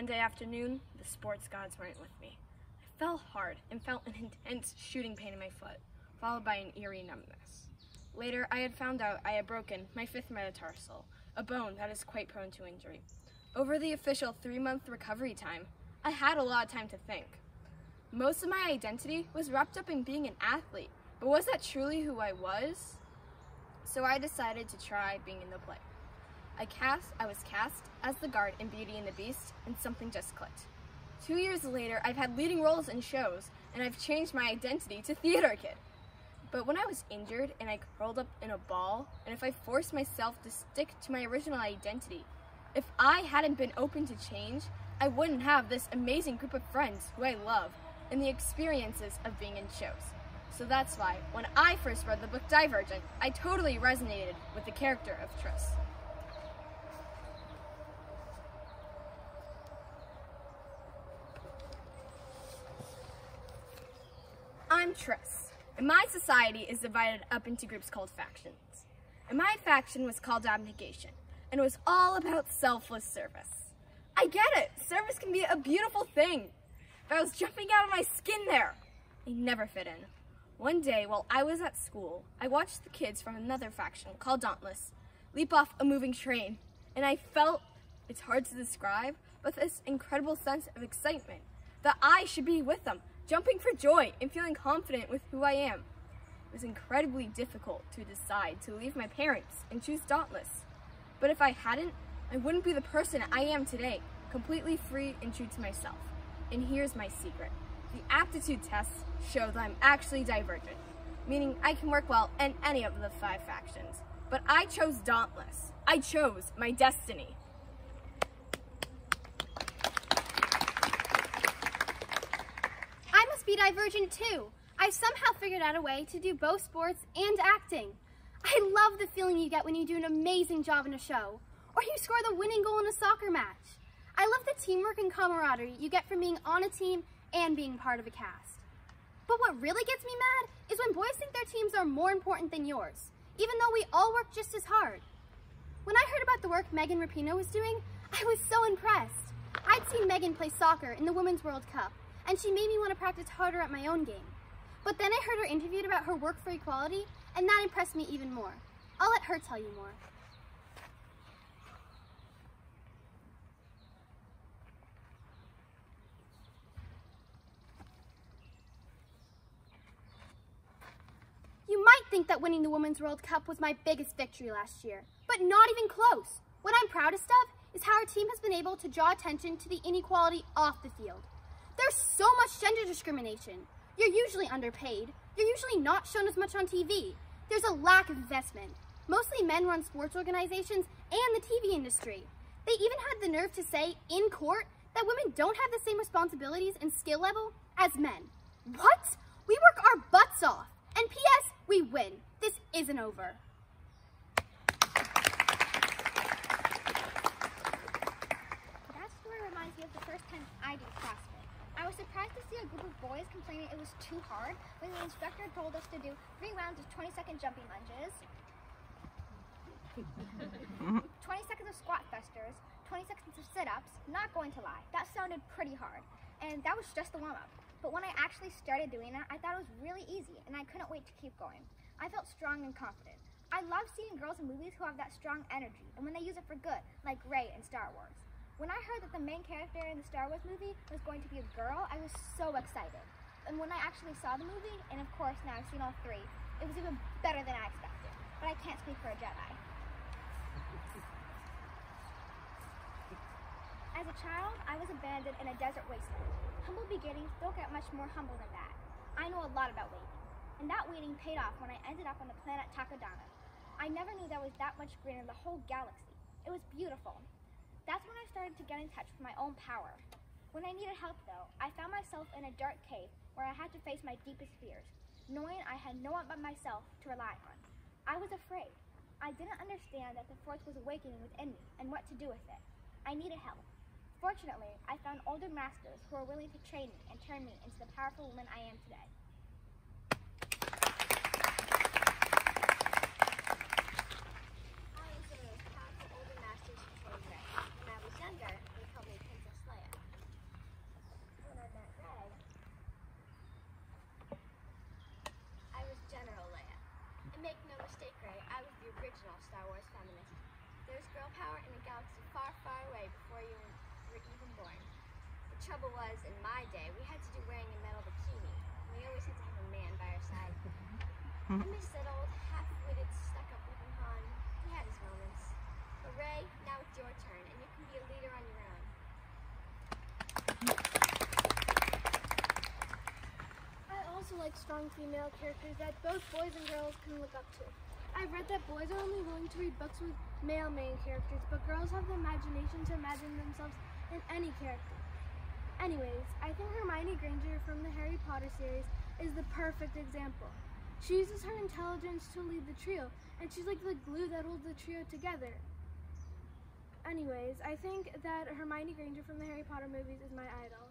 Monday afternoon, the sports gods weren't with me. I fell hard and felt an intense shooting pain in my foot, followed by an eerie numbness. Later, I had found out I had broken my 5th metatarsal, a bone that is quite prone to injury. Over the official 3-month recovery time, I had a lot of time to think. Most of my identity was wrapped up in being an athlete, but was that truly who I was? So I decided to try being in the play. I was cast as the guard in Beauty and the Beast, and something just clicked. 2 years later, I've had leading roles in shows, and I've changed my identity to theater kid. But when I was injured and I curled up in a ball, and if I forced myself to stick to my original identity, if I hadn't been open to change, I wouldn't have this amazing group of friends who I love and the experiences of being in shows. So that's why, when I first read the book Divergent, I totally resonated with the character of Tris. I'm Tris, and my society is divided up into groups called factions. And my faction was called Abnegation, and it was all about selfless service. I get it, service can be a beautiful thing, but I was jumping out of my skin there. I never fit in. One day, while I was at school, I watched the kids from another faction called Dauntless leap off a moving train, and I felt, it's hard to describe, but this incredible sense of excitement that I should be with them, jumping for joy and feeling confident with who I am. It was incredibly difficult to decide to leave my parents and choose Dauntless. But if I hadn't, I wouldn't be the person I am today, completely free and true to myself. And here's my secret. The aptitude tests show that I'm actually divergent, meaning I can work well in any of the 5 factions. But I chose Dauntless. I chose my destiny. I must be divergent too. I've somehow figured out a way to do both sports and acting. I love the feeling you get when you do an amazing job in a show, or you score the winning goal in a soccer match. I love the teamwork and camaraderie you get from being on a team and being part of a cast. But what really gets me mad is when boys think their teams are more important than yours, even though we all work just as hard. When I heard about the work Megan Rapinoe was doing, I was so impressed. I'd seen Megan play soccer in the Women's World Cup, and she made me want to practice harder at my own game. But then I heard her interviewed about her work for equality, and that impressed me even more. I'll let her tell you more. You might think that winning the Women's World Cup was my biggest victory last year, but not even close. What I'm proudest of is how our team has been able to draw attention to the inequality off the field. There's so much gender discrimination. You're usually underpaid. You're usually not shown as much on TV. There's a lack of investment. Mostly men run sports organizations and the TV industry. They even had the nerve to say in court that women don't have the same responsibilities and skill level as men. What? We work our butts off. And P.S. we win. This isn't over. That story reminds me of the first time I did CrossFit. I was surprised to see a group of boys complaining it was too hard when the instructor told us to do 3 rounds of 20-second jumping lunges, 20 seconds of squat thrusters, 20 seconds of sit-ups. Not going to lie, that sounded pretty hard. And that was just the warm-up. But when I actually started doing it, I thought it was really easy, and I couldn't wait to keep going. I felt strong and confident. I love seeing girls in movies who have that strong energy, and when they use it for good, like Rey in Star Wars. When I heard that the main character in the Star Wars movie was going to be a girl, I was so excited. And when I actually saw the movie, and of course now I've seen all 3, it was even better than I expected. But I can't speak for a Jedi. As a child, I was abandoned in a desert wasteland. Humble beginnings don't get much more humble than that. I know a lot about waiting, and that waiting paid off when I ended up on the planet Takodana. I never knew there was that much green in the whole galaxy. It was beautiful. That's when I started to get in touch with my own power. When I needed help though, I found myself in a dark cave where I had to face my deepest fears, knowing I had no one but myself to rely on. I was afraid. I didn't understand that the force was awakening within me and what to do with it. I needed help. Fortunately, I found older masters who were willing to train me and turn me into the powerful woman I am today. I was one of those powerful older masters who trained Rey. When I was younger, they called me Princess Leia. trouble was, in my day, we had to do wearing a metal bikini. We always had to have a man by our side. I miss that old half-witted, stuck-up-looking Han. He had his moments. But Ray, now it's your turn, and you can be a leader on your own. I also like strong female characters that both boys and girls can look up to. I've read that boys are only willing to read books with male main characters, but girls have the imagination to imagine themselves in any character. Anyways, I think Hermione Granger from the Harry Potter series is the perfect example. She uses her intelligence to lead the trio, and she's like the glue that holds the trio together. Anyways, I think that Hermione Granger from the Harry Potter movies is my idol.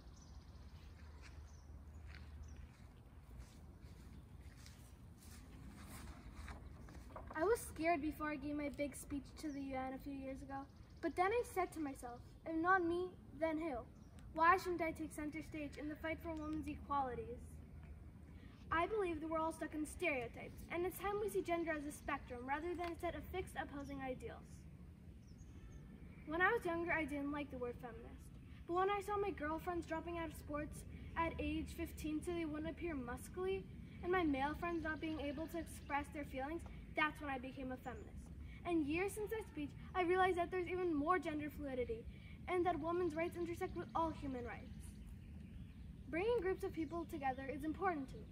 I was scared before I gave my big speech to the UN a few years ago, but then I said to myself, if not me, then who? Why shouldn't I take center stage in the fight for women's equalities? I believe that we're all stuck in stereotypes, and it's time we see gender as a spectrum rather than a set of fixed opposing ideals. When I was younger, I didn't like the word feminist, but when I saw my girlfriends dropping out of sports at age 15 so they wouldn't appear muscly, and my male friends not being able to express their feelings, that's when I became a feminist. And years since that speech, I realized that there's even more gender fluidity, and that women's rights intersect with all human rights. Bringing groups of people together is important to me,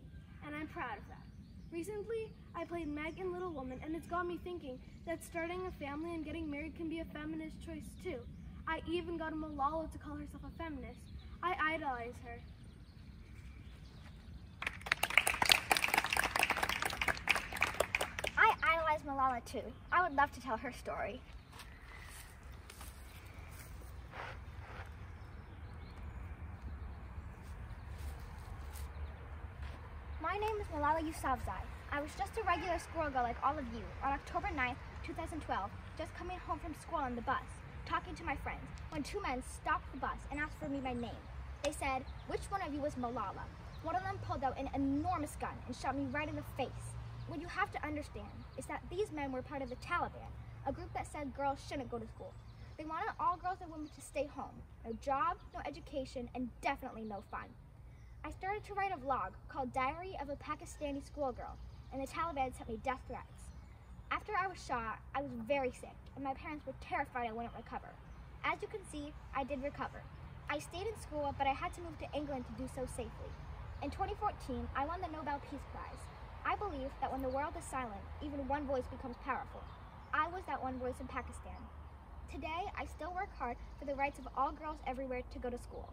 and I'm proud of that. Recently, I played Meg in Little Woman, and it's got me thinking that starting a family and getting married can be a feminist choice too. I even got Malala to call herself a feminist. I idolize her. I idolize Malala too. I would love to tell her story. My name is Malala Yousafzai. I was just a regular school girl like all of you on October 9th, 2012, just coming home from school on the bus, talking to my friends, when two men stopped the bus and asked for me by name. They said, which one of you is Malala? One of them pulled out an enormous gun and shot me right in the face. What you have to understand is that these men were part of the Taliban, a group that said girls shouldn't go to school. They wanted all girls and women to stay home. No job, no education, and definitely no fun. I started to write a vlog called Diary of a Pakistani Schoolgirl, and the Taliban sent me death threats. After I was shot, I was very sick, and my parents were terrified I wouldn't recover. As you can see, I did recover. I stayed in school, but I had to move to England to do so safely. In 2014, I won the Nobel Peace Prize. I believe that when the world is silent, even one voice becomes powerful. I was that one voice in Pakistan. Today, I still work hard for the rights of all girls everywhere to go to school.